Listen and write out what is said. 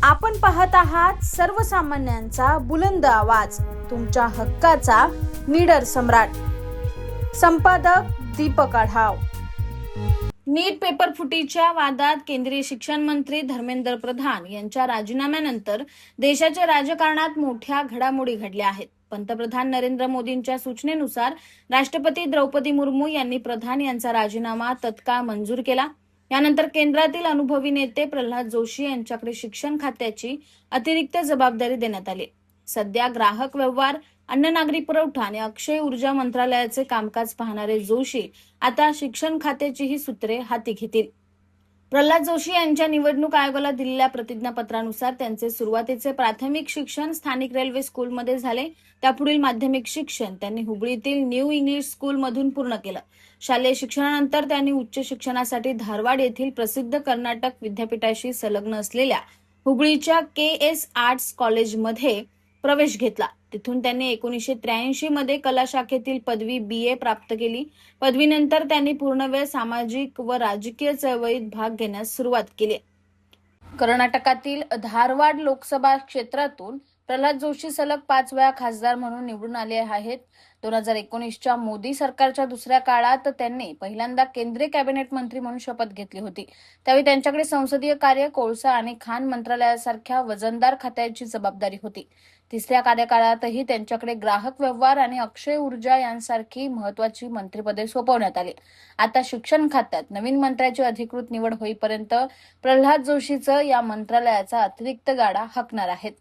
आपण पाहत आहात सर्वसामान्यांचा बुलंद आवाज, तुमच्या हक्काचा निडर सम्राट. संपादक दीपक आढाव. नीट पेपर फुटीच्या वादात केंद्रीय शिक्षण मंत्री धर्मेंद्र प्रधान यांच्या राजीनाम्यानंतर देशाच्या राजकारणात मोठ्या घडामोडी घडल्या आहेत. पंतप्रधान नरेंद्र मोदींच्या सूचनेनुसार राष्ट्रपती द्रौपदी मुर्मू यांनी प्रधान यांचा राजीनामा तत्काळ मंजूर केला. यानंतर केंद्रातील अनुभवी नेते प्रल्हाद जोशी यांच्याकडे शिक्षण खात्याची अतिरिक्त जबाबदारी देण्यात आली. सध्या ग्राहक व्यवहार, अन्न नागरी पुरवठा आणि अक्षय ऊर्जा मंत्रालयाचे कामकाज पाहणारे जोशी आता शिक्षण खात्याचीही सूत्रे हाती घेतील. प्रल्हाद जोशी यांच्या निवडणूक आयोगाला दिलेल्या प्रतिज्ञापत्रानुसार त्यांचे सुरुवातीचे प्राथमिक शिक्षण स्थानिक रेल्वे स्कूलमध्ये झाले. त्यापुढील माध्यमिक शिक्षण त्यांनी हुबळीतील न्यू इंग्लिश स्कूलमधून पूर्ण केलं. शालेय शिक्षणानंतर त्यांनी उच्च शिक्षणासाठी धारवाड येथील प्रसिद्ध कर्नाटक विद्यापीठाशी संलग्न असलेल्या हुबळीच्या KS आर्ट्स कॉलेजमध्ये प्रवेश घेतला. तिथून त्यांनी 1983 मध्ये कला शाखेतील पदवी BA प्राप्त केली. पदवीनंतर त्यांनी पूर्णवेळ सामाजिक व राजकीय चळवळीत भाग घेण्यास सुरुवात केली. कर्नाटकातील धारवाड लोकसभा क्षेत्रातून प्रल्हाद जोशी सलग 5 वेळा खासदार म्हणून निवडून आले आहेत. 2019च्या मोदी सरकारच्या दुसऱ्या काळात त्यांनी पहिल्यांदा केंद्रीय कॅबिनेट मंत्री म्हणून शपथ घेतली होती. त्यावेळी त्यांच्याकडे संसदीय कार्य, कोळसा आणि खाण मंत्रालयासारख्या वजनदार खात्याची जबाबदारी होती. तिसऱ्या कार्यकाळातही त्यांच्याकडे ग्राहक व्यवहार आणि अक्षय ऊर्जा यांसारखी महत्वाची मंत्रिपदे सोपवण्यात आली. आता शिक्षण खात्यात नवीन मंत्र्याची अधिकृत निवड होईपर्यंत प्रल्हाद जोशीचं या मंत्रालयाचा अतिरिक्त गाडा हाकणार आहेत.